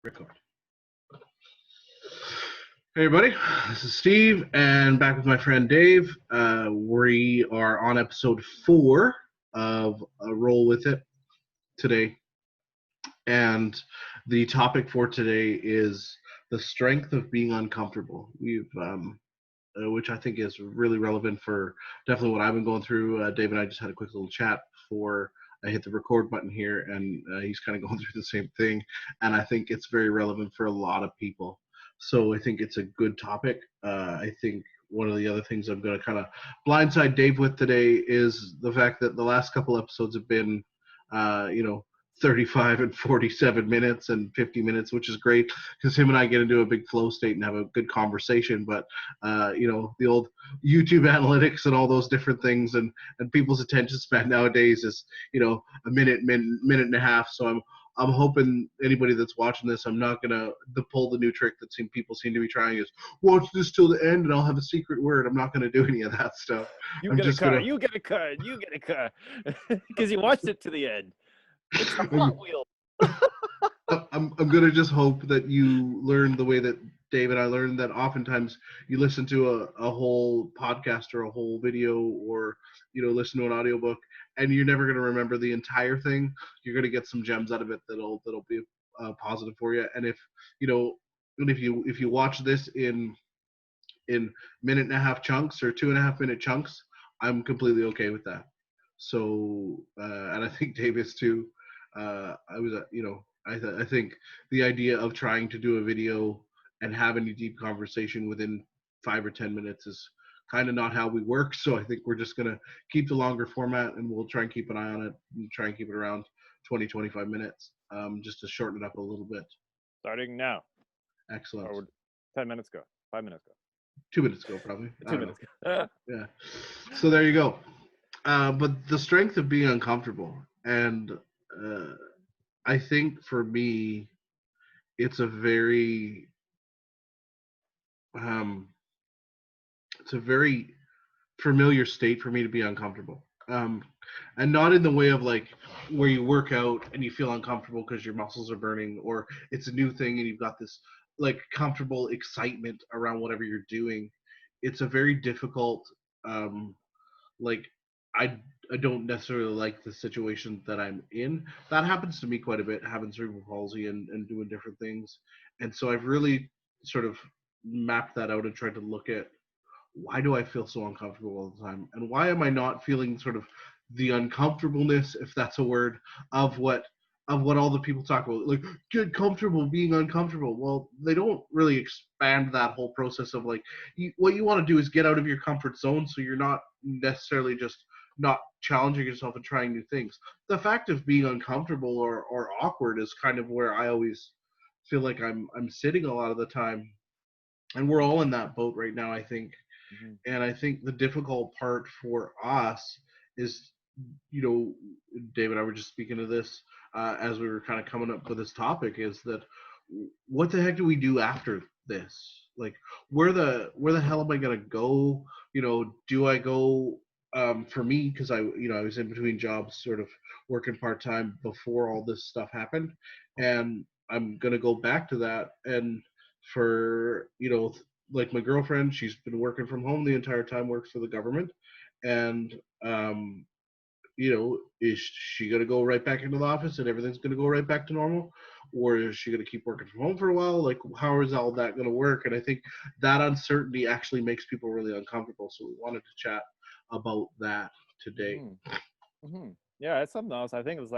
Record. Hey everybody, this is Steve, and back with my friend Dave. We are on episode 4 of Roll With It today, and the topic for today is the strength of being uncomfortable. Which I think is really relevant for definitely what I've been going through. Dave and I just had a quick little chat before I hit the record button here, and he's kind of going through the same thing. And I think it's very relevant for a lot of people. So I think it's a good topic. I think one of the other things I'm going to kind of blindside Dave with today is the fact that the last couple episodes have been, you know, 35 and 47 minutes and 50 minutes, which is great because him and I get into a big flow state and have a good conversation. But the old YouTube analytics and all those different things, and people's attention span nowadays is a minute and a half. So I'm hoping anybody that's watching this, I'm not gonna pull the new trick that people seem to be trying is watch this till the end and I'll have a secret word. I'm not gonna do any of that stuff. You get a cut, because you watched it to the end. It's a Hot Wheel. I'm gonna just hope that you learn the way that Dave and I learned, that oftentimes you listen to a whole podcast or a whole video, or listen to an audiobook, and you're never gonna remember the entire thing. You're gonna get some gems out of it that'll be positive for you. And if you watch this in minute and a half chunks or 2.5 minute chunks, I'm completely okay with that. So and I think Dave is too. I think the idea of trying to do a video and having a deep conversation within 5 or 10 minutes is kind of not how we work. So I think we're just going to keep the longer format, and we'll try and keep an eye on it and try and keep it around 20-25 minutes, just to shorten it up a little bit. Starting now. Excellent. Or 10 minutes ago. 5 minutes ago. 2 minutes ago, probably. 2 minutes ago. Yeah. So there you go. But the strength of being uncomfortable, and I think for me, it's a very familiar state for me to be uncomfortable, and not in the way of like where you work out and you feel uncomfortable because your muscles are burning, or it's a new thing and you've got this like comfortable excitement around whatever you're doing. It's a very difficult, like I I don't necessarily like the situation that I'm in. That happens to me quite a bit, having cerebral palsy and doing different things. And so I've really sort of mapped that out and tried to look at, why do I feel so uncomfortable all the time? And why am I not feeling sort of the uncomfortableness, if that's a word, of what all the people talk about, like get comfortable being uncomfortable. Well, they don't really expand that whole process of like, what you want to do is get out of your comfort zone, so you're not necessarily just not challenging yourself and trying new things. The fact of being uncomfortable or awkward is kind of where I always feel like I'm sitting a lot of the time, and we're all in that boat right now, I think. Mm-hmm. And I think the difficult part for us is, you know, David and I were just speaking of this as we were kind of coming up with this topic, is that what the heck do we do after this? Like, where the hell am I gonna go? Do I go, for me, because I was in between jobs, sort of working part time before all this stuff happened, and I'm gonna go back to that. And for like my girlfriend, she's been working from home the entire time, works for the government, and is she going to go right back into the office and everything's going to go right back to normal? Or is she going to keep working from home for a while? Like, how is all that going to work? And I think that uncertainty actually makes people really uncomfortable. So we wanted to chat about that today. Mm-hmm. Mm-hmm. Yeah, it's something else. I think it's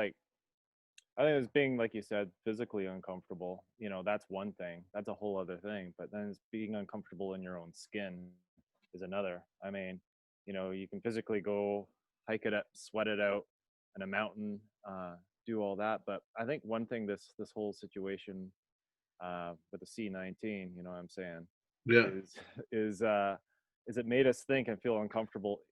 being, like you said, physically uncomfortable. That's one thing. That's a whole other thing. But then it's being uncomfortable in your own skin is another. I mean, you can physically go hike it up, sweat it out in a mountain, do all that. But I think one thing this whole situation with the C-19, you know what I'm saying, Yeah. is is it made us think and feel uncomfortable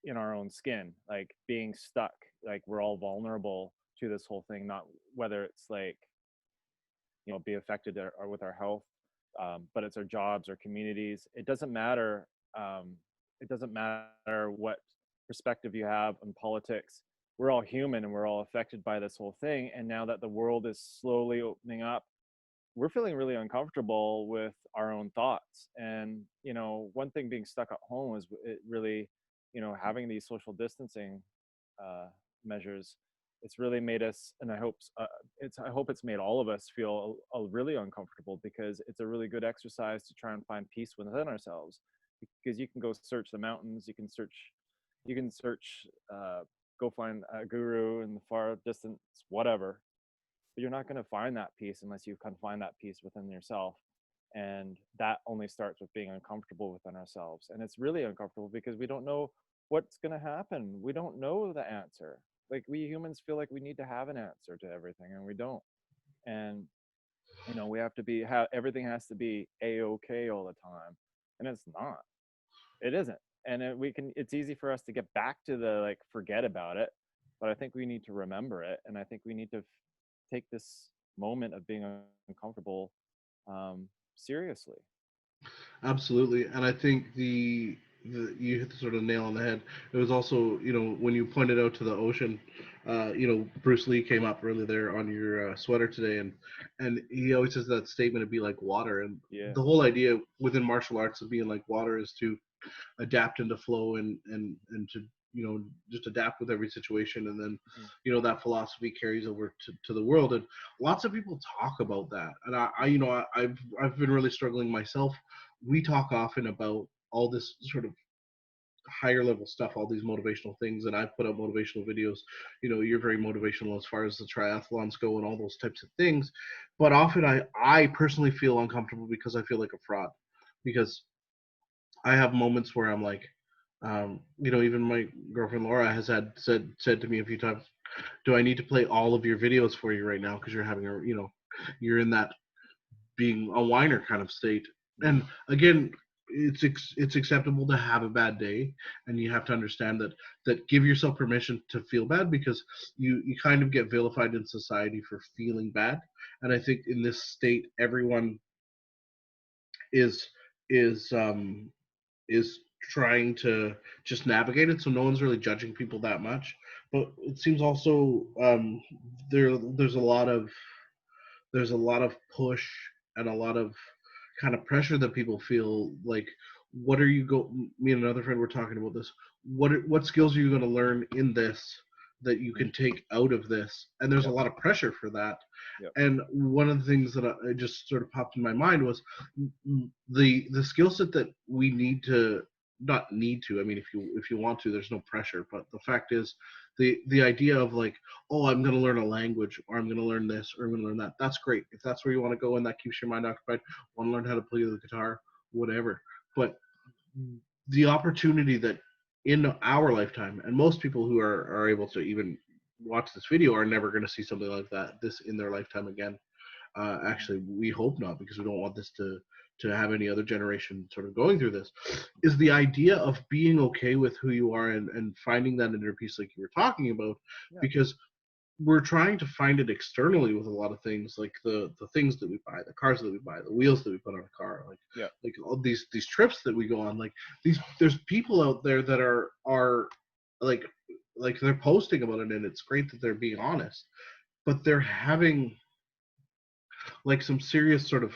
in our own skin, like being stuck, like we're all vulnerable to this whole thing, not whether it's like, be affected or with our health, but it's our jobs, our communities. It doesn't matter. It doesn't matter what perspective you have on politics. We're all human and we're all affected by this whole thing. And now that the world is slowly opening up, we're feeling really uncomfortable with our own thoughts. And, you know, one thing being stuck at home is it really, you know, having these social distancing uh, measures, it's really made us, and I hope it's made all of us feel really uncomfortable, because it's a really good exercise to try and find peace within ourselves. Because you can go search the mountains, you can search, go find a guru in the far distance, whatever, but you're not going to find that peace unless you can find that peace within yourself. And that only starts with being uncomfortable within ourselves. And it's really uncomfortable because we don't know what's going to happen. We don't know the answer. Like, we humans feel like we need to have an answer to everything, and we don't. And, you know, we have to be, everything has to be a-okay all the time. And it's not. It isn't. And it's easy for us to get back to the, like, forget about it. But I think we need to remember it. And I think we need to take this moment of being uncomfortable seriously. Absolutely, and I think you hit the sort of nail on the head. It was also, when you pointed out to the ocean, Bruce Lee came up really there on your sweater today, and he always says that statement to be like water, and Yeah. the whole idea within martial arts of being like water is to adapt and to flow and to just adapt with every situation, and then Mhm. that philosophy carries over to the world, and lots of people talk about that, and I've been really struggling myself. We talk often about all this sort of higher level stuff, all these motivational things, and I've put out motivational videos. You're very motivational as far as the triathlons go and all those types of things, but often I personally feel uncomfortable because I feel like a fraud, because I have moments where I'm like, even my girlfriend Laura has said to me a few times, "Do I need to play all of your videos for you right now because you're having you're in that being a whiner kind of state." And Mhm. again, it's acceptable to have a bad day, and you have to understand that give yourself permission to feel bad, because you kind of get vilified in society for feeling bad. And I think in this state, everyone is is um is trying to just navigate it, so no one's really judging people that much. But it seems also there's a lot of push and a lot of kind of pressure that people feel like, what are you go me and another friend were talking about this, what skills are you going to learn in this that you Mhm. can take out of this, and there's a Yep. lot of pressure for that. Yep. And one of the things that I just sort of popped in my mind was the skill set that we need to, not need to, I mean, if you want to, there's no pressure, but the fact is, the idea of like, oh, I'm going to learn a language, or I'm going to learn this, or I'm going to learn that. That's great. If that's where you want to go and that keeps your mind occupied, want to learn how to play the guitar, whatever. But the opportunity that in our lifetime, and most people who are able to even watch this video are never going to see something like this in their lifetime again. Mhm. Actually, we hope not, because we don't want this to have any other generation sort of going through this. Is the idea of being okay with who you are, and finding that inner peace, like you were talking about, Yeah. because we're trying to find it externally with a lot of things, like the things that we buy, the cars that we buy, the wheels that we put on a car, Yeah. like all these trips that we go on. Like, there's people out there that are like they're posting about it, and it's great that they're being honest, but they're having like some serious sort of,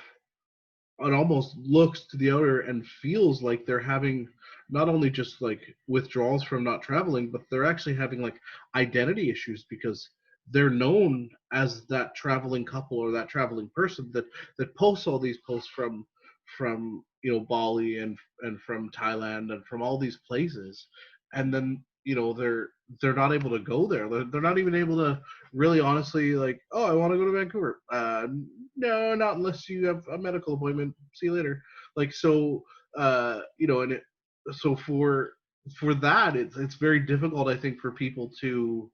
it almost looks to the outer and feels like they're having not only just like withdrawals from not traveling, but they're actually having like identity issues, because they're known as that traveling couple or that traveling person that posts all these posts from Bali and from Thailand and from all these places, and Mhm. then they're not able to go there. They're not even able to really honestly, like, oh, I want to go to Vancouver. No, not unless you have a medical appointment. See you later. Like, so, and so for that, it's very difficult, I think, for people to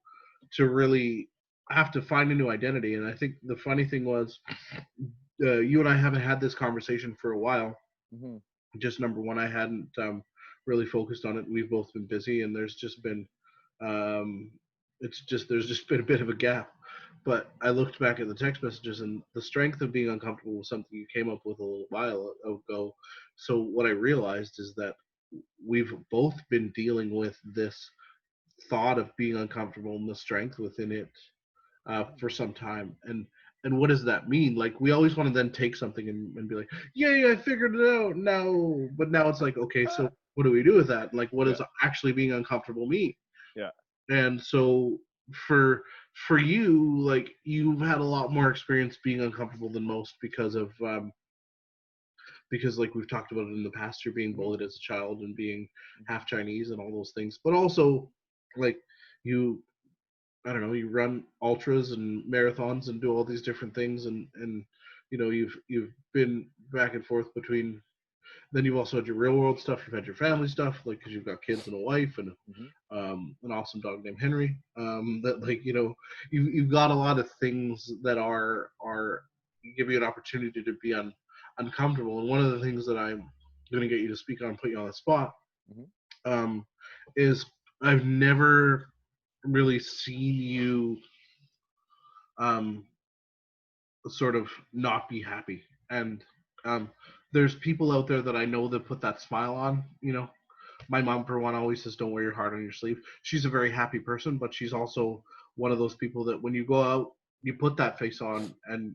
really have to find a new identity. And I think the funny thing was, you and I haven't had this conversation for a while. Mhm. Just number one, I hadn't really focused on it. We've both been busy, and um, there's just been a bit of a gap. But I looked back at the text messages, and the strength of being uncomfortable was something you came up with a little while ago. So what I realized is that we've both been dealing with this thought of being uncomfortable and the strength within it Mhm. for some time. And and what does that mean? Like we always want to then take something and be like, yay, I figured it out now. But now it's like, okay, so what do we do with that? Like, what Yeah. does actually being uncomfortable mean? Yeah. And so for for you, like you've had a lot more experience being uncomfortable than most because like we've talked about it in the past, you're being Hmm. bullied as a child and being Hmm. half Chinese and all those things. But also like you I don't know, you run ultras and marathons and do all these different things and you've been back and forth between then you've also had your real world stuff, you've had your family stuff, like because you've got kids and a wife and Hmm. an awesome dog named Henry. That like you've got a lot of things that are give you an opportunity to be uncomfortable. And one of the things that I'm going to get you to speak on, put you on the spot, Hmm. um, is I've never really seen you um, sort of not be happy. And um, there's people out there that I know that put that smile on. My mom, for one, always says, "Don't wear your heart on your sleeve." She's a very happy person, but she's also one of those people that when you go out, you put that face on, and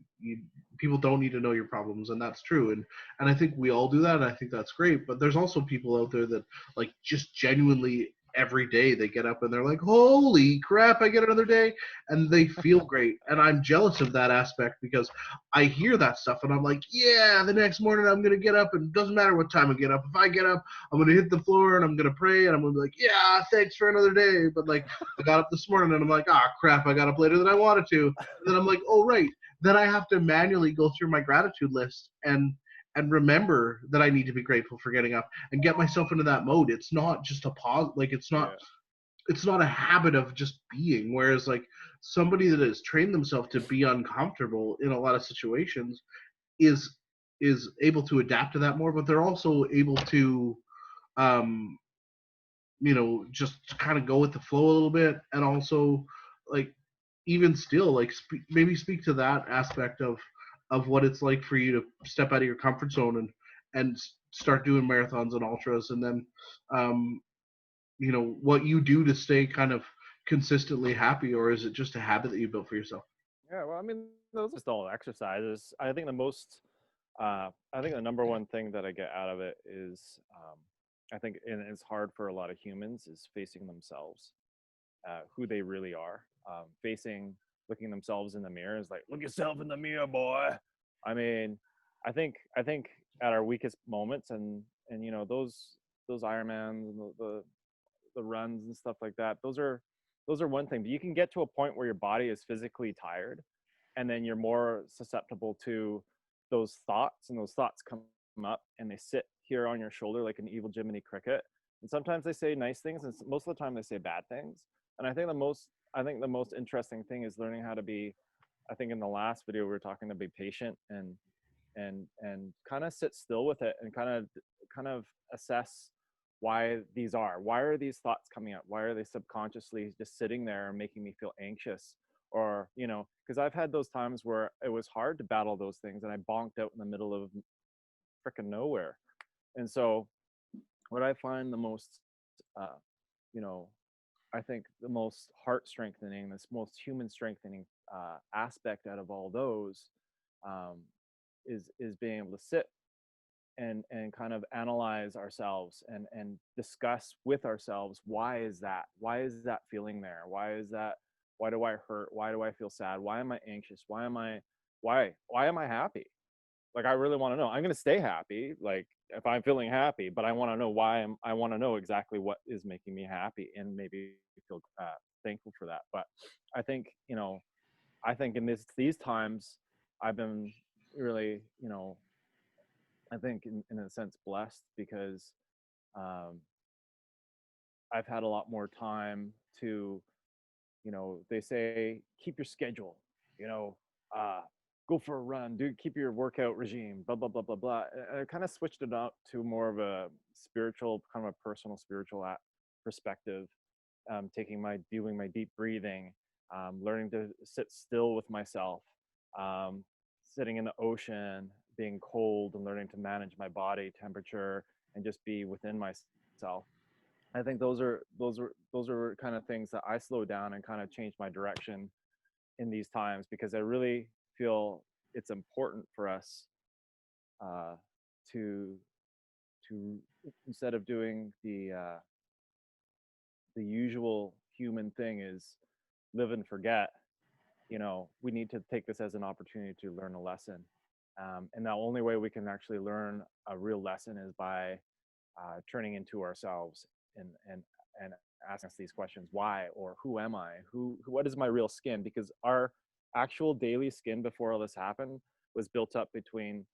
people don't need to know your problems, and that's true. And I think we all do that, and I think that's great. But there's also people out there that like just genuinely every day they get up and they're like, "Holy crap, I get another day," and they feel great. And I'm jealous of that aspect because I hear that stuff and I'm like, "Yeah, the next morning I'm gonna get up, and it doesn't matter what time I get up. If I get up, I'm gonna hit the floor and I'm gonna pray and I'm gonna be like, yeah, thanks for another day." But like, I got up this morning and I'm like, ah, crap, I got up later than I wanted to. And then I'm like, oh right. Then I have to manually go through my gratitude list and remember that I need to be grateful for getting up and get myself into that mode. It's not just a pause. Like Yeah. it's not a habit of just being. Whereas like somebody that has trained themselves to be uncomfortable in a lot of situations is is able to adapt to that more, but they're also able to um, just kind of go with the flow a little bit, and also like even still like maybe speak to that aspect of what it's like for you to step out of your comfort zone and start doing marathons and ultras, and then um, what you do to stay kind of consistently happy, or is it just a habit that you built for yourself? Yeah. Well, I mean, those are still exercises. I think the number one thing that I get out of it is, I think, and it's hard for a lot of humans, is facing themselves, who they really are. Looking themselves in the mirror is like, look yourself in the mirror, boy. I mean, I think at our weakest moments, and those Ironmans and the runs and stuff like that, those are one thing. But you can get to a point where your body is physically tired, and then you're more susceptible to those thoughts, and those thoughts come up and they sit here on your shoulder like an evil Jiminy Cricket. And sometimes they say nice things, and most of the time they say bad things. And I think the most interesting thing is learning how to be. I think in the last video we were talking to be patient and kind of sit still with it and kind of assess why are these thoughts coming up, why are they subconsciously just sitting there and making me feel anxious, or because I've had those times where it was hard to battle those things and I bonked out in the middle of freaking nowhere. And so what I find the most you know I think the most heart strengthening, this most human strengthening aspect out of all those, um, is being able to sit and kind of analyze ourselves and discuss with ourselves, why is that feeling there, why do I hurt, why do I feel sad, why am I anxious, why am I happy. Like, I really want to know. I'm going to stay happy, like, if I'm feeling happy, but I want to know I want to know exactly what is making me happy and maybe feel thankful for that. But I think I think in these times I've been really, I think in a sense blessed, because um, I've had a lot more time to, they say keep your schedule, you know, uh, go for a run, keep your workout regime, blah blah blah blah blah. And I kind of switched it up to more of a spiritual, kind of a personal spiritual perspective, doing my deep breathing, learning to sit still with myself, um, sitting in the ocean, being cold, and learning to manage my body temperature and just be within myself. I think those are kind of things that I slowed down and kind of changed my direction in these times, because I really feel it's important for us uh, to to instead of doing the usual human thing is live and forget. We need to take this as an opportunity to learn a lesson. And the only way we can actually learn a real lesson is by turning into ourselves and asking us these questions: why, or who am I? What is my real skin? Because our actual daily skin before all this happened was built up between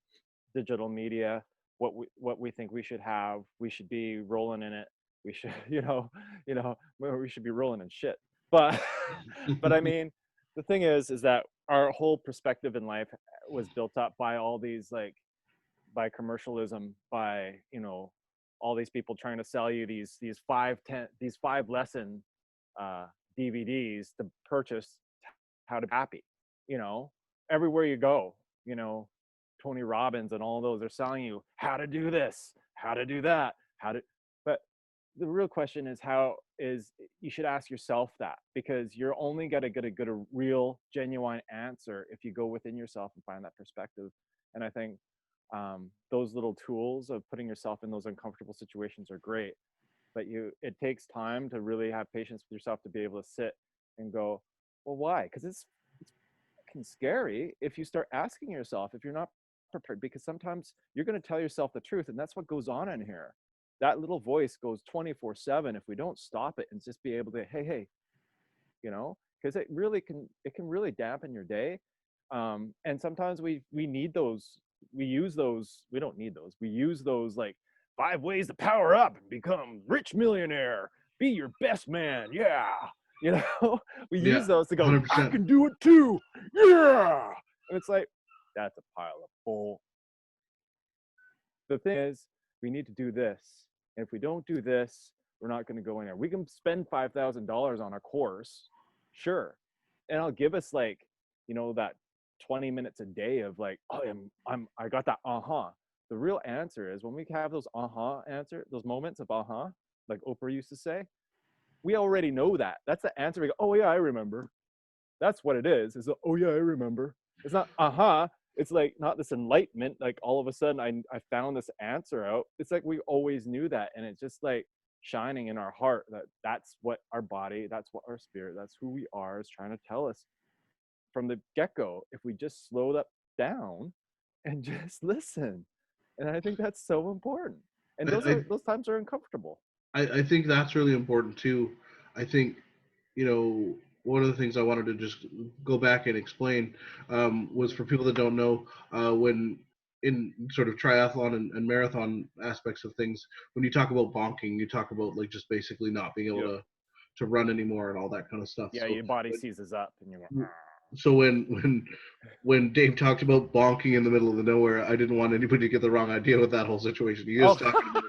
digital media, what we think we should have. We should be rolling in it. We should, we should be rolling in shit. But but I mean, the thing is that our whole perspective in life was built up by all these, like, by commercialism, by all these people trying to sell you these 5 lesson uh, DVDs to purchase how to be happy. You know, everywhere you go, you know, Tony Robbins and all those are selling you how to do this, how to do that, how to. But the real question is you should ask yourself that, because you're only gonna get a real genuine answer if you go within yourself and find that perspective. And I think those little tools of putting yourself in those uncomfortable situations are great, but it takes time to really have patience with yourself to be able to sit and go, well, why? Because it's fucking scary if you start asking yourself, if you're not prepared, because sometimes you're going to tell yourself the truth, and that's what goes on in here. That little voice goes 24/7 if we don't stop it and just be able to, hey, because it can really dampen your day. And sometimes we need those. We use those. We don't need those. We use those, like, 5 ways to power up and become rich millionaire. Be your best man. Yeah. You know, we use Yeah, those to go, I 100%. can do it too. Yeah. And it's like, that's a pile of bull. The thing is, we need to do this. And if we don't do this, we're not going to go anywhere. We can spend $5,000 on a course, sure. And I'll give us, like, that 20 minutes a day of, like, oh, I got that The real answer is when we have those those moments of like Oprah used to say, we already know that. That's the answer. We go, oh yeah, I remember. That's what it is. Is oh yeah, I remember. It's not It's like not this enlightenment. Like all of a sudden, I found this answer out. It's like we always knew that, and it's just like shining in our heart that's what our body, that's what our spirit, that's who we are is trying to tell us from the get-go. If we just slow that down and just listen, and I think that's so important. And I, those times are uncomfortable. I think that's really important too. I think, one of the things I wanted to just go back and explain was for people that don't know, when in sort of triathlon and marathon aspects of things, when you talk about bonking, you talk about like just basically not being able Yep. to run anymore and all that kind of stuff. Yeah, your body seizes up, and you go. So when Dave talked about bonking in the middle of the nowhere, I didn't want anybody to get the wrong idea with that whole situation. He is Oh. talking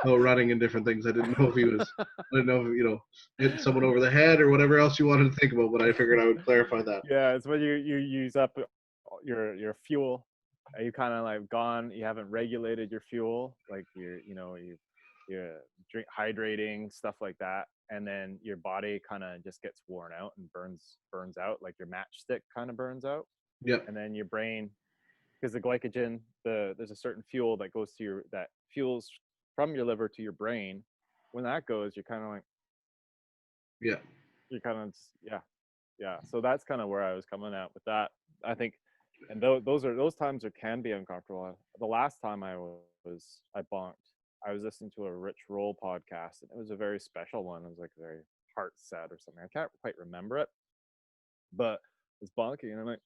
about running and different things. I didn't know if he was, I didn't know if, hitting someone over the head or whatever else you wanted to think about, but I figured I would clarify that. Yeah, it's when you use up your fuel. You kind of like gone. You haven't regulated your fuel, like you're hydrating, stuff like that, and then your body kind of just gets worn out and burns out, like your matchstick kind of burns out. Yep. And then your brain, because the glycogen, there's a certain fuel that goes to that fuels from your liver to your brain. When that goes, you're kind of like, Yeah. yeah. So that's kind of where I was coming at with that. I think, and those times can be uncomfortable. The last time I bonked, I was listening to a Rich Roll podcast, and it was a very special one. It was like very heart sad or something. I can't quite remember it, but it's bonking, and I'm like,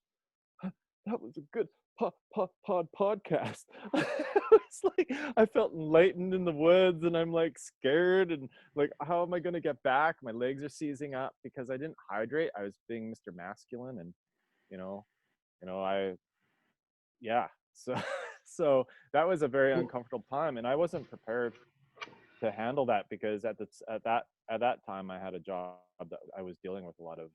that was a good podcast. It's like I felt enlightened in the woods, and I'm like scared, and like, how am I going to get back? My legs are seizing up because I didn't hydrate. I was being Mr. Masculine, and you know, I yeah. So so that was a very Well, uncomfortable time, and I wasn't prepared to handle that, because at that time I had a job that I was dealing with a lot of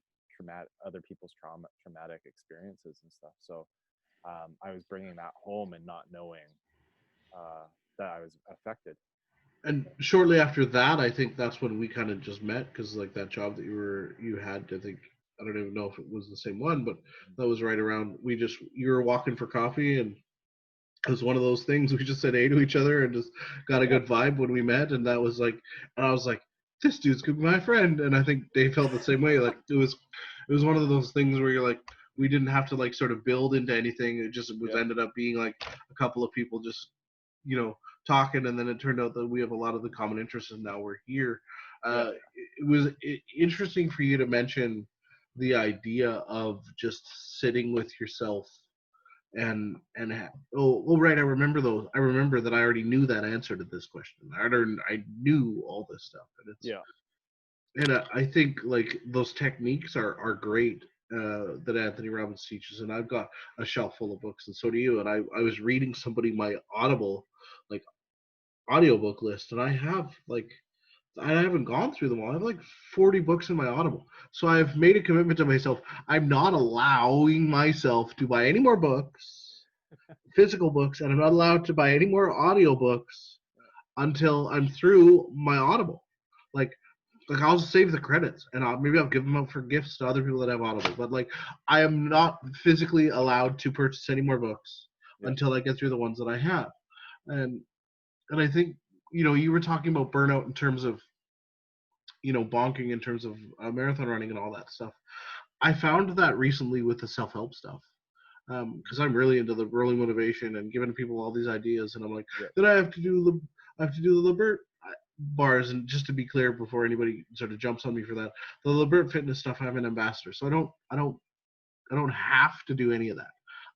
other people's traumatic experiences and stuff. So I was bringing that home and not knowing uh, that I was affected. and shortly after that, I think that's when we kind of just met because like that job that you had, I think. I don't even know if it was the same one, but that was right around. You were walking for coffee, and it was one of those things. We just said hey to each other and just got a Yeah. good vibe when we met, and that was like, and I was like, this dude's gonna be my friend, and I think they felt the same way. Like it was one of those things where you're like, we didn't have to like sort of build into anything. It just was Yeah. ended up being like a couple of people just talking, and then it turned out that we have a lot of the common interests, and now we're here. Yeah. It was interesting for you to mention the idea of just sitting with yourself right, I remember those. I remember that I already knew that answer to this question. I knew all this stuff, Yeah. and I think like those techniques are great that Anthony Robbins teaches, and I've got a shelf full of books, and so do you. And I was reading somebody my Audible like audiobook list, and I haven't gone through them all. I have like 40 books in my Audible. So I've made a commitment to myself. I'm not allowing myself to buy any more books, physical books, and I'm not allowed to buy any more audiobooks until I'm through my Audible. Like, I'll save the credits and maybe I'll give them out for gifts to other people that have Audible. But like, I am not physically allowed to purchase any more books Yeah. until I get through the ones that I have. And I think you were talking about burnout in terms of bonking in terms of marathon running and all that stuff. I found that recently with the self-help stuff because I'm really into the early motivation and giving people all these ideas, and I'm like, Yeah. then I have to do the Libert bars, and just to be clear before anybody sort of jumps on me for that, the Libert fitness stuff, I'm an ambassador, so I don't have to do any of that.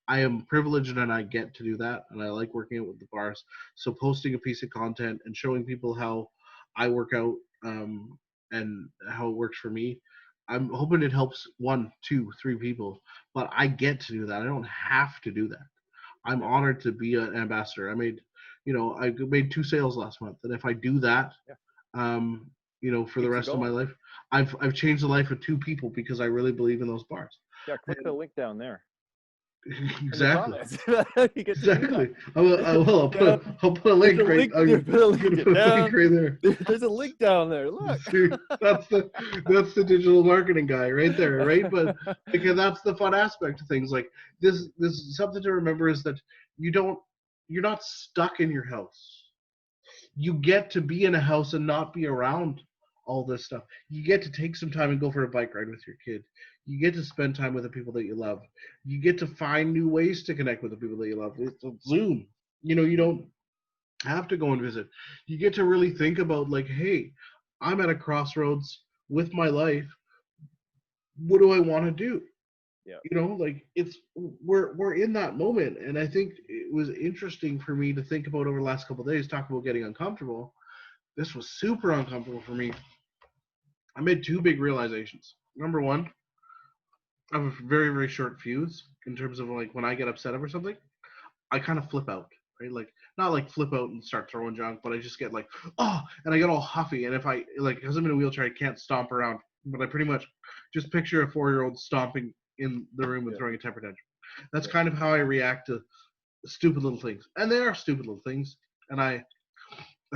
I am privileged and I get to do that, and I like working out with the bars. So posting a piece of content and showing people how I work out and how it works for me, I'm hoping it helps one, two, three people. But I get to do that. I don't have to do that. I'm Yeah. honored to be an ambassador. I made 2 sales last month, and if I do that, Yeah. um, for the Keeps it rest of my going. life, I've changed the life of 2 people because I really believe in those bars. Yeah. Click the And link down there in the exactly. comments. You get to do that. Exactly. I'll put Down, a there's link a right. link there. I'm Put a gonna link put a link down. right there. There's a link down there. Look. See, that's the digital marketing guy right there, right? But because that's the fun aspect of things. Like this something to remember is that you're not stuck in your house. You get to be in a house and not be around all this stuff. You get to take some time and go for a bike ride with your kid. You get to spend time with the people that you love. You get to find new ways to connect with the people that you love. It's Zoom. You don't have to go and visit. You get to really think about like, hey, I'm at a crossroads with my life. What do I want to do? Yeah. Like we're in that moment, and I think it was interesting for me to think about over the last couple of days. Talk about getting uncomfortable. This was super uncomfortable for me. I made 2 big realizations. Number one, I have a very, very short fuse in terms of like when I get upset over something, I kind of flip out, right? Like not like flip out and start throwing junk, but I just get like, oh, and I get all huffy. And if I like, because I'm in a wheelchair, I can't stomp around, but I pretty much just picture a 4-year-old stomping in the room and Yeah. throwing a temper tantrum. That's Yeah. kind of how I react to stupid little things, and they are stupid little things. And I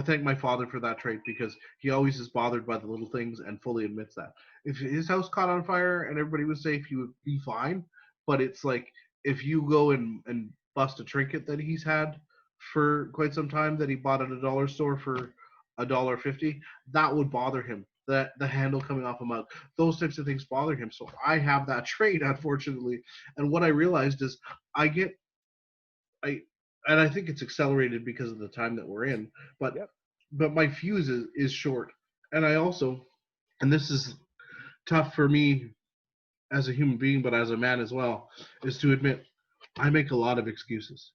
thank my father for that trait because he always is bothered by the little things and fully admits that. If his house caught on fire and everybody was safe, he would be fine. But it's like if you go and bust a trinket that he's had for quite some time that he bought at a dollar store for $1.50, that would bother him. That the handle coming off a mug, those types of things bother him. So I have that trait, unfortunately. And what I realized is I get I and I think it's accelerated because of the time that we're in. But Yep. my fuse is short, and I also, and this is tough for me as a human being, but as a man as well, is to admit I make a lot of excuses,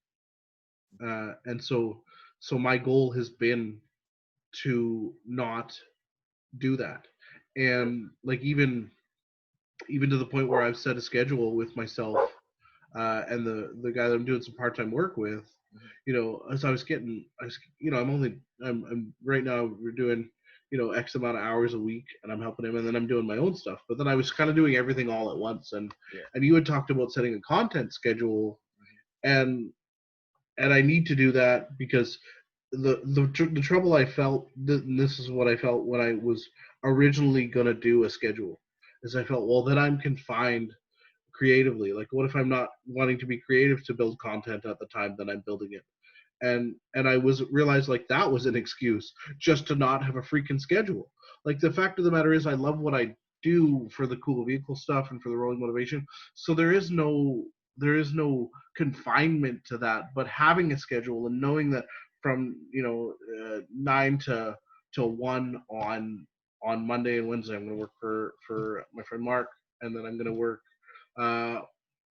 and so my goal has been to not do that, Good. and like even to the point where I've set a schedule with myself and the guy that I'm doing some part time work with, Mhm. as I'm right now we're doing, X amount of hours a week, and I'm helping him, and then I'm doing my own stuff. But then I was kind of doing everything all at once, and Yeah. you had talked about setting a content schedule, Mhm. and I need to do that because the trouble I felt, and this is what I felt when I was originally gonna do a schedule. is I felt, well, then I'm confined creatively. Like, what if I'm not wanting to be creative to build content at the time that I'm building it? And I was realized like that was an excuse just to not have a freaking schedule. Like, the fact of the matter is, I love what I do for the cool vehicle stuff and for the rolling motivation. So there is no confinement to that. But having a schedule and knowing that from 9 to 1 on Monday and Wednesday, I'm going to work for my friend Mark, and then I'm going to work uh,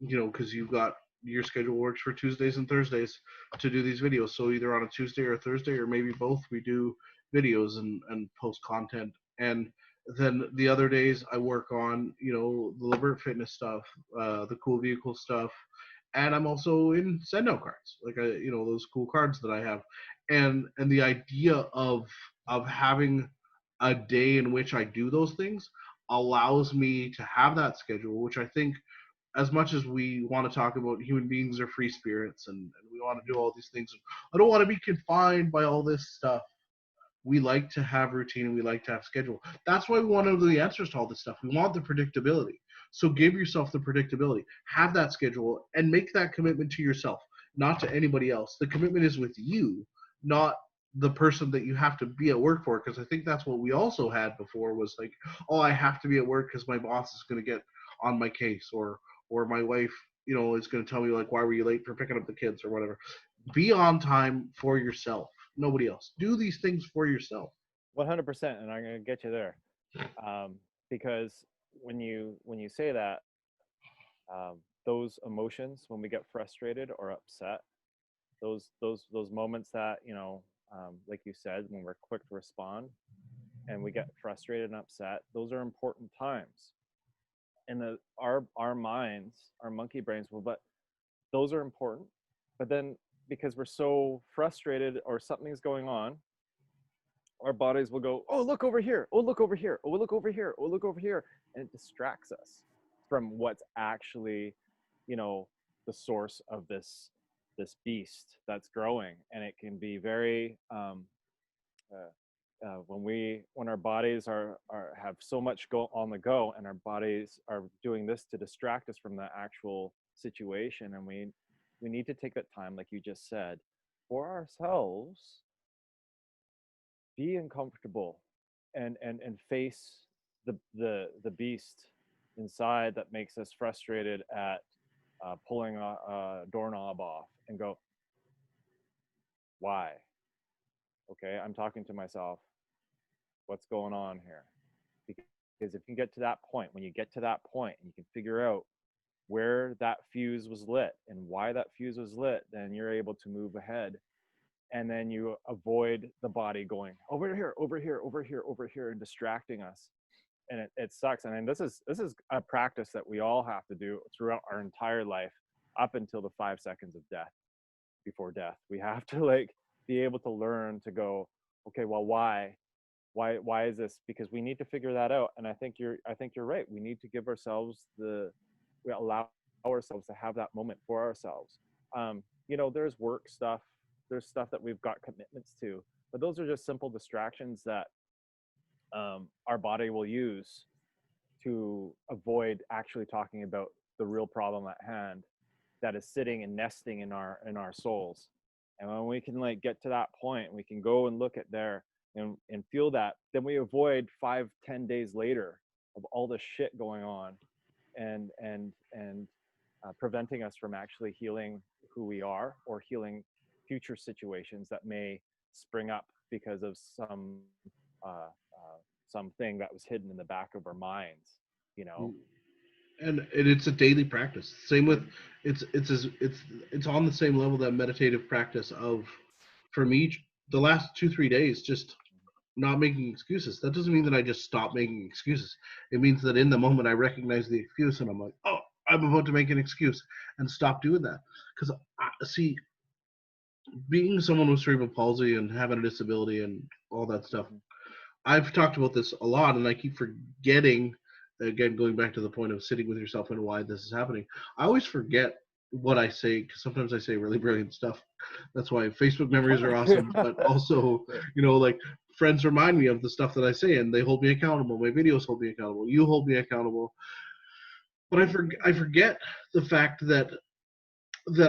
because you've got your schedule works for Tuesdays and Thursdays to do these videos. So either on a Tuesday or a Thursday, or maybe both, we do videos and post content. And then the other days I work on, the Libert Fitness stuff, the cool vehicle stuff, and I'm also in send out cards, like those cool cards that I have, and the idea of having a day in which I do those things allows me to have that schedule, which I think, as much as we want to talk about human beings are free spirits, and we want to do all these things, I don't want to be confined by all this stuff. We like to have routine and we like to have schedule. That's why we want to know the answers to all this stuff. We want the predictability. So give yourself the predictability, have that schedule, and make that commitment to yourself, not to anybody else. The commitment is with you, not the person that you have to be at work for. Because I think that's what we also had before, was like, oh, I have to be at work because my boss is going to get on my case, or my wife, is going to tell me, like, why were you late for picking up the kids or whatever. Be on time for yourself, nobody else. Do these things for yourself. 100%, and I'm going to get you there, because when you say that, those emotions, when we get frustrated or upset, those moments that like you said, when we're quick to respond and we get frustrated and upset, those are important times. And our minds, our monkey brains will, but those are important. But then, because we're so frustrated or something's going on, our bodies will go, oh, look over here, oh, look over here, oh, look over here, oh, look over here, and it distracts us from what's actually, the source of this beast that's growing. And it can be very when our bodies are have so much go on the go, and our bodies are doing this to distract us from the actual situation, and we need to take that time, like you just said, for ourselves, be uncomfortable, and face the beast inside that makes us frustrated at pulling a doorknob off, and go, why? Okay, I'm talking to myself. What's going on here? Because if you get to that point, when you get to that point and you can figure out where that fuse was lit and why that fuse was lit, then you're able to move ahead. And then you avoid the body going over here, over here, over here, over here, and distracting us. And it sucks. And this is a practice that we all have to do throughout our entire life, up until the 5 seconds of death, before death. We have to be able to learn to go, okay, well, why is this? Because we need to figure that out. And I think you're right. We need to give ourselves we allow ourselves to have that moment for ourselves. There's work stuff, there's stuff that we've got commitments to, but those are just simple distractions that our body will use to avoid actually talking about the real problem at hand that is sitting and nesting in our souls. And when we can get to that point, we can go and look at there and feel that, then we avoid 5-10 days later of all the shit going on, and preventing us from actually healing who we are, or healing future situations that may spring up because of something that was hidden in the back of our minds. And it's a daily practice. Same with it's on the same level that meditative practice of, for me, the last 2-3 days, just not making excuses. That doesn't mean that I just stop making excuses. It means that in the moment I recognize the excuse and I'm like, oh, I'm about to make an excuse, and stop doing that. Because see, being someone with cerebral palsy and having a disability and all that stuff, I've talked about this a lot, and I keep forgetting. Again, going back to the point of sitting with yourself and why this is happening, I always forget what I say, because sometimes I say really brilliant stuff. That's why Facebook memories are awesome. But also, friends remind me of the stuff that I say, and they hold me accountable. My videos hold me accountable. You hold me accountable. But I forget the fact that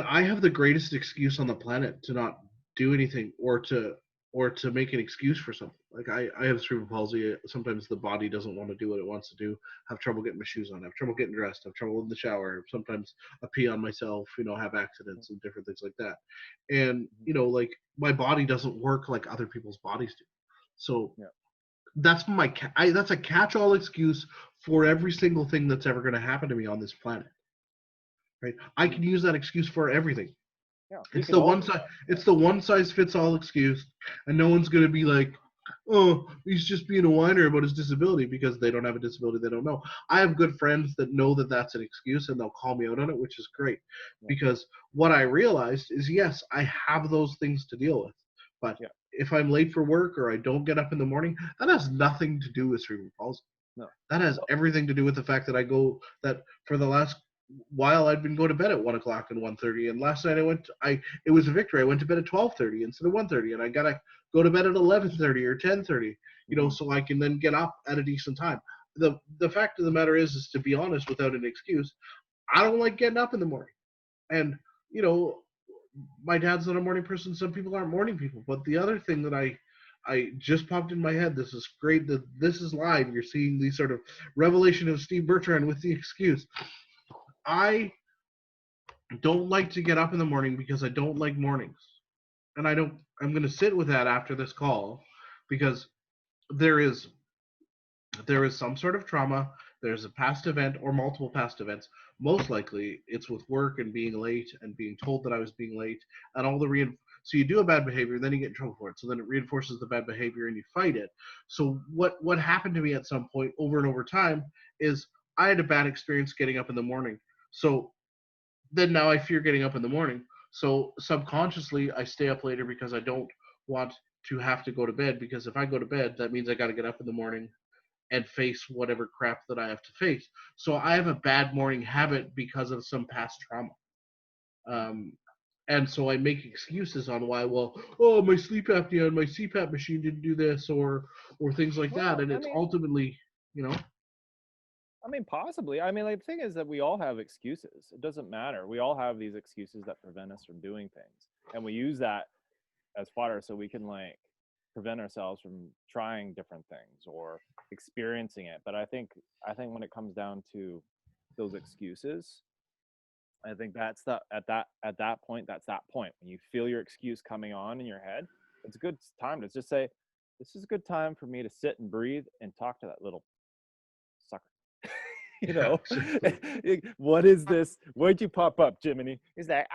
I have the greatest excuse on the planet to not do anything or to make an excuse for something. Like I have cerebral palsy. Sometimes the body doesn't want to do what it wants to do. Have trouble getting my shoes on. Have trouble getting dressed. Have trouble in the shower. Sometimes I pee on myself. Have accidents and different things like that. And like my body doesn't work like other people's bodies do. So Yeah. that's that's a catch-all excuse for every single thing that's ever going to happen to me on this planet. Right? I can use that excuse for everything. Yeah, It's the one size fits all excuse, and no one's gonna be like, "Oh, he's just being a whiner about his disability," because they don't have a disability they don't know. I have good friends that know that that's an excuse, and they'll call me out on it, which is great. Yeah. Because what I realized is, yes, I have those things to deal with, but Yeah. if I'm late for work or I don't get up in the morning, that has nothing to do with cerebral palsy. No. That has everything to do with the fact that for the last while I'd been going to bed at 1 o'clock and 1:30, and last night it was a victory. I went to bed at 12:30 instead of 1:30, and I gotta go to bed at 11:30 or 10:30, so I can then get up at a decent time. The fact of the matter is to be honest, without an excuse, I don't like getting up in the morning, and my dad's not a morning person. Some people aren't morning people, but the other thing that I just popped in my head. This is great. That this is live. You're seeing the sort of revelation of Steve Bertrand with the excuse. I don't like to get up in the morning because I don't like mornings. And I'm going to sit with that after this call because there is some sort of trauma, there's a past event or multiple past events. Most likely it's with work and being late and being told that I was being late and all the so you do a bad behavior, then you get in trouble for it. So then it reinforces the bad behavior and you fight it. So what happened to me at some point over and over time is I had a bad experience getting up in the morning. So then now I fear getting up in the morning. So subconsciously, I stay up later because I don't want to have to go to bed. Because if I go to bed, that means I got to get up in the morning and face whatever crap that I have to face. So I have a bad morning habit because of some past trauma. And so I make excuses on why, my sleep apnea and my CPAP machine didn't do this or things like that. And it's ultimately, I mean, possibly. I mean, like, the thing is that we all have excuses. It doesn't matter. We all have these excuses that prevent us from doing things. And we use that as fodder so we can, like, prevent ourselves from trying different things or experiencing it. But I think when it comes down to those excuses, I think that's at that point, that's that point. When you feel your excuse coming on in your head, it's a good time to just say, this is a good time for me to sit and breathe and talk to that little sucker. What is this? Why'd you pop up, Jiminy? He's like,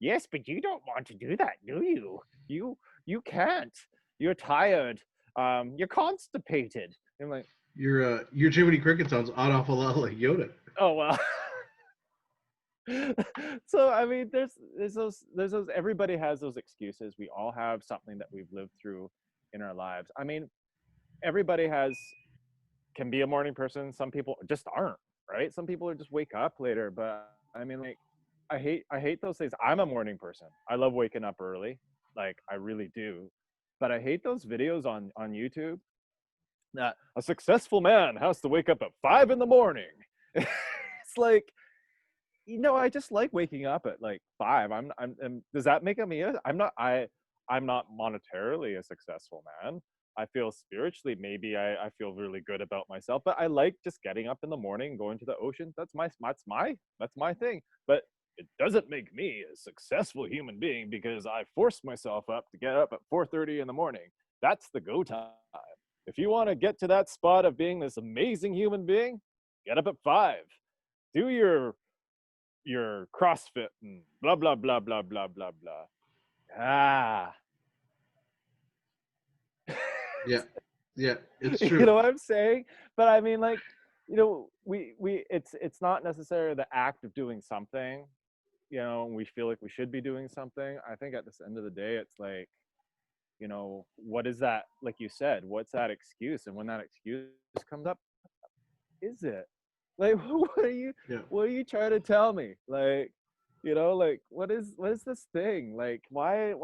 yes, but you don't want to do that, do you? You can't. You're tired. You're constipated. I'm like, your Jiminy Cricket sounds an awful lot like Yoda. oh well. So I mean, there's those everybody has those excuses. We all have something that we've lived through in our lives. I mean, everybody can be a morning person. Some people just aren't, right? Some people are just wake up later. But I mean, like, I hate those things. I'm a morning person. I love waking up early. Like, I really do. But I hate those videos on YouTube that a successful man has to wake up at 5 a.m. It's like, I just like waking up at like 5. I'm does that make me I'm not monetarily a successful man. I feel spiritually, maybe I feel really good about myself, but I like just getting up in the morning, going to the ocean. That's my thing. But it doesn't make me a successful human being because I forced myself up to get up at 4:30 in the morning. That's the go time. If you want to get to that spot of being this amazing human being, get up at 5. Do your CrossFit and blah blah blah blah blah blah blah. Yeah, it's true. You know what I'm saying? But I mean, like, we it's not necessarily the act of doing something. We feel like we should be doing something. I think at this end of the day, it's like, what is that? Like you said, what's that excuse? And when that excuse comes up, is it? Like, what are you trying to tell me? Like, like, what is this thing? Like, why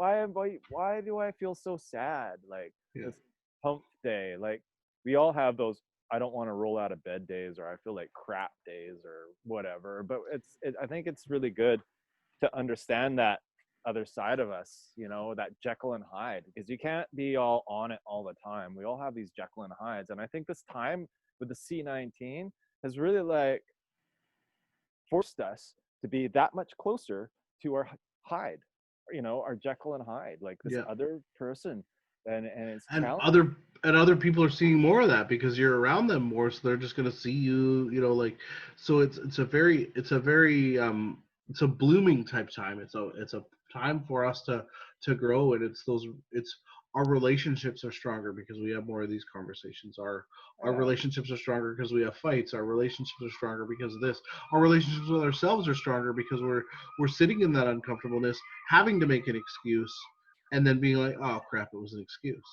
do I feel so sad? Like, hump day. Like we all have those I don't want to roll out of bed days, or I feel like crap days, or whatever. But I think it's really good to understand that other side of us, that Jekyll and Hyde, because you can't be all on it all the time. We all have these Jekyll and Hydes. And I think this time with the C19 has really like forced us to be that much closer to our Hyde, our Jekyll and Hyde, like this Yeah. other person. And it's And challenging. other people are seeing more of that because you're around them more, so they're just going to see you, like, so it's a blooming type time. It's a time for us to grow, and it's our relationships are stronger because we have more of these conversations. Our Yeah. relationships are stronger because we have fights. Our relationships are stronger because of this. Our relationships with ourselves are stronger because we're sitting in that uncomfortableness, having to make an excuse, and then being like, oh crap, it was an excuse.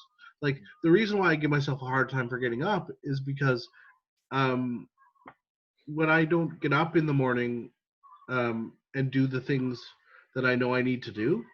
Like, the reason why I give myself a hard time for getting up is because um, when I don't get up in the morning and do the things that I know I need to do,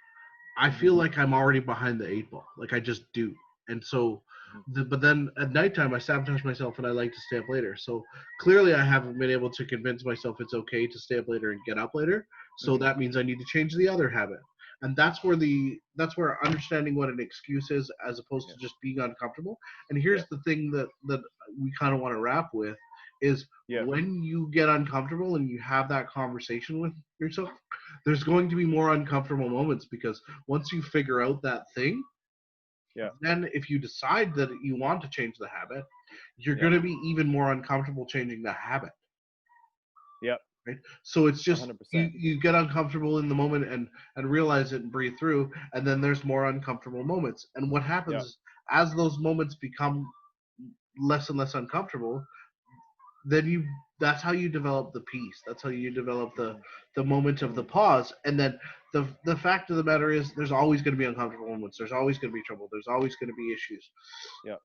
I Mm-hmm. feel like I'm already behind the eight ball. Like, I just do. And so, Mm-hmm. but then at nighttime, I sabotage myself and I like to stay up later. So clearly, I haven't been able to convince myself it's okay to stay up later and get up later. So Mm-hmm. that means I need to change the other habit. And that's where understanding what an excuse is, as opposed Yeah. to just being uncomfortable. And Yeah. here's the thing that we kind of want to wrap with is, Yeah. when you get uncomfortable and you have that conversation with yourself, there's going to be more uncomfortable moments, because once you figure out that thing, Yeah. then if you decide that you want to change the habit, you're Yeah. going to be even more uncomfortable changing the habit. Yeah. Right? So it's just, 100%. you get uncomfortable in the moment and realize it and breathe through, and then there's more uncomfortable moments. And what happens Yeah. is, as those moments become less and less uncomfortable, then that's how you develop the peace. That's how you develop the Mm-hmm. the moment of the Mm-hmm. pause. And then the fact of the matter is, there's always going to be uncomfortable moments. There's always going to be trouble. There's always going to be issues. Yeah.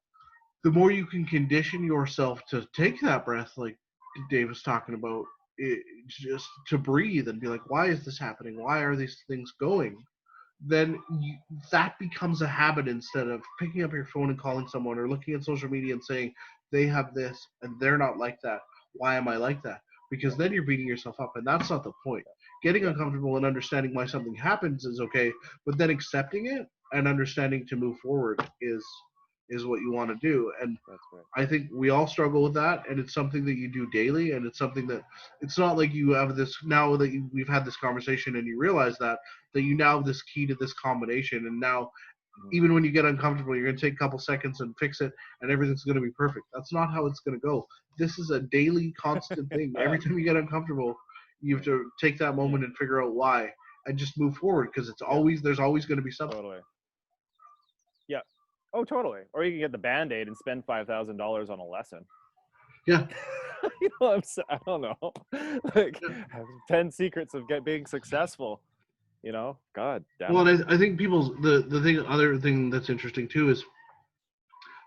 The more you can condition yourself to take that breath, like Dave was talking about, just to breathe and be like, why is this happening? Why are these things going? Then that becomes a habit, instead of picking up your phone and calling someone, or looking at social media and saying they have this and they're not like that. Why am I like that? Because Yeah. then you're beating yourself up, and that's not the point. Getting Yeah. uncomfortable and understanding why something happens is okay, but then accepting it and understanding to move forward is what you want to do. And That's right. I think we all struggle with that, and it's something that you do daily, and it's something that, it's not like you have this now that we've had this conversation and you realize that you now have this key to this combination, and now Mm-hmm. even when you get uncomfortable, you're going to take a couple seconds and fix it, and everything's going to be perfect. That's not how it's going to go. This is a daily, constant thing. Every time you get uncomfortable, you have to take that moment and figure out why, and just move forward, because Yeah. there's always going to be something. Totally. Yeah. Oh, totally. Or you can get the Band-Aid and spend $5,000 on a lesson. Yeah. I don't know. Like 10 secrets of being successful. God damn Well, it. and I think people's other thing that's interesting too is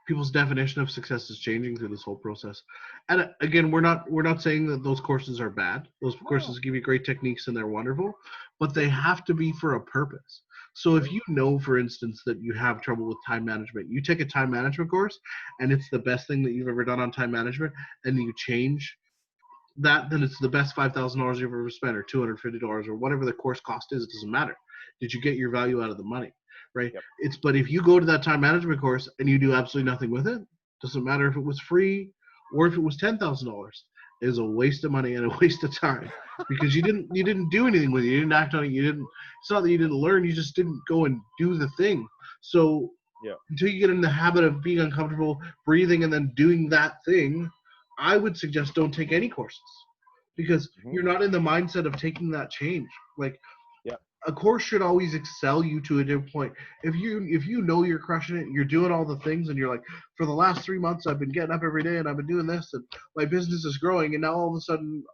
people's definition of success is changing through this whole process. And again, we're not saying that those courses are bad. Those No. courses give you great techniques and they're wonderful, but they have to be for a purpose. So if you know, for instance, that you have trouble with time management, you take a time management course and it's the best thing that you've ever done on time management, and you change that, then it's the best $5,000 you've ever spent, or $250, or whatever the course cost is. It doesn't matter. Did you get your value out of the money, right? Yep. But if you go to that time management course and you do absolutely nothing with it, doesn't matter if it was free or if it was $10,000. It is a waste of money and a waste of time, because you didn't do anything with it. You didn't act on it. It's not that you didn't learn. You just didn't go and do the thing. So Yeah. until you get in the habit of being uncomfortable, breathing, and then doing that thing, I would suggest don't take any courses, because Mm-hmm. you're not in the mindset of taking that change. Like, Yeah. a course should always excel you to a different point. If you know you're crushing it, you're doing all the things, and you're like, for the last 3 months I've been getting up every day and I've been doing this, and my business is growing, and now all of a sudden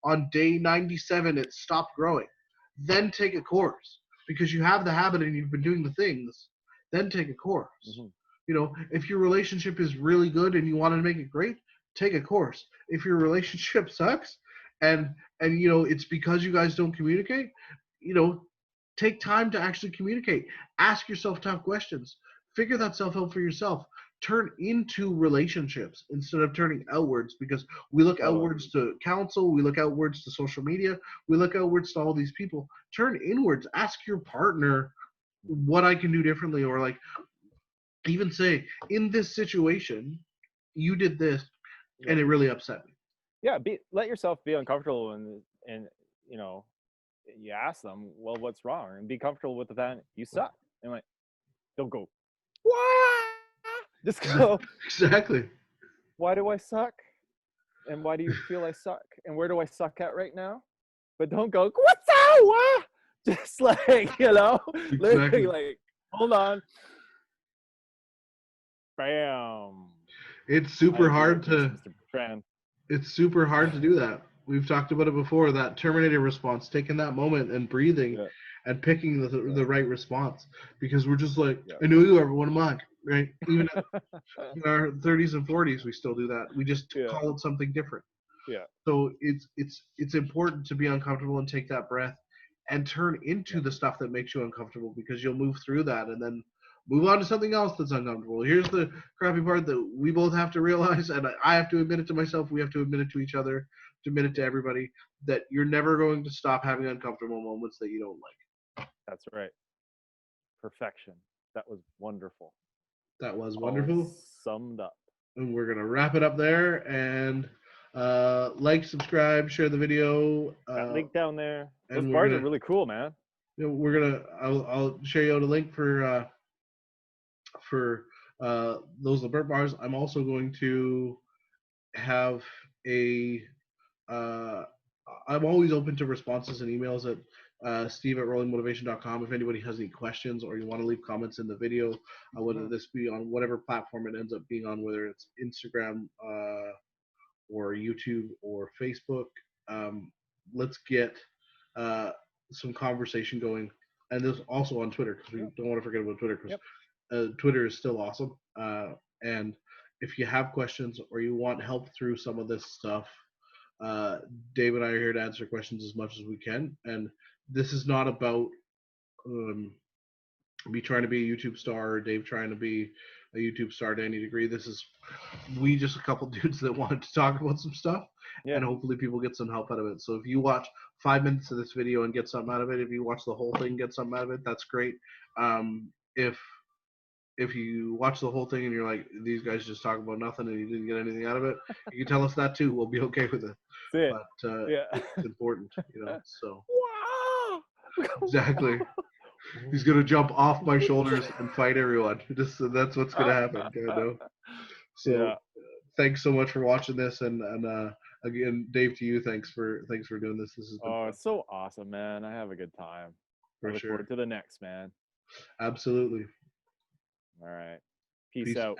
on day 97 it stopped growing, then take a course, because you have the habit and you've been doing the things. Then take a course. Mm-hmm. If your relationship is really good and you want to make it great, take a course. If your relationship sucks and it's because you guys don't communicate, you know, take time to actually communicate. Ask yourself tough questions. Figure that stuff out for yourself. turn into relationships instead of turning outwards, because we look Totally. outwards to counsel, we look outwards to social media, we look outwards to all these people. Turn inwards, ask your partner what I can do differently, or like even say, in this situation, you did this Yeah. and it really upset me. Yeah. Let yourself be uncomfortable, and you know, you ask them, well, what's wrong, and be comfortable with the fact you suck. And like, don't go, what? Just go, Exactly. why do I suck? And why do you feel I suck? And where do I suck at right now? But don't go, what's up? What? Just like, literally Exactly. like, hold on. Bam. It's I super have your hard witness, to Mr. Tran. it's super hard to do that. We've talked about it before, that Terminator response, taking that moment and breathing Yeah. and picking the right response, because we're just like, Yeah. I know you are, but what am I? Right? Even in our 30s and 40s, we still do that. We just Yeah. call it something different. Yeah. So it's important to be uncomfortable and take that breath and turn into Yeah. the stuff that makes you uncomfortable, because you'll move through that and then move on to something else that's uncomfortable. Here's the crappy part that we both have to realize, and I have to admit it to myself, we have to admit it to each other, to admit it to everybody, that you're never going to stop having uncomfortable moments that you don't like. That's right. Perfection. That was wonderful. That was All wonderful. summed up. And we're going to wrap it up there. And like, subscribe, share the video. That link down there. Those And bars are really cool, man. I'll share you out a link for those LeBert bars. I'm also going to have a I'm always open to responses and emails at steve@rollingmotivation.com. If anybody has any questions or you want to leave comments in the video, whether this be on whatever platform it ends up being on, whether it's Instagram or YouTube or Facebook, let's get some conversation going. And this also on Twitter, because we don't want to forget about Twitter, because Twitter is still awesome. And if you have questions or you want help through some of this stuff, Dave and I are here to answer questions as much as we can. And this is not about me trying to be a YouTube star or Dave trying to be a YouTube star to any degree. This is we just a couple dudes that wanted to talk about some stuff, and hopefully people get some help out of it. So if you watch 5 minutes of this video and get something out of it, if you watch the whole thing, get something out of it, that's great. If you watch the whole thing and you're like, these guys just talk about nothing and you didn't get anything out of it, you can tell us that too. We'll be okay with it. But it's important, so. Exactly. He's going to jump off my shoulders and fight everyone. That's what's going to happen. So thanks so much for watching this. And again, Dave, to you, thanks for doing this. This has been fun. It's so awesome, man. I have a good time. I look forward to the next, man. Absolutely. All right. Peace out.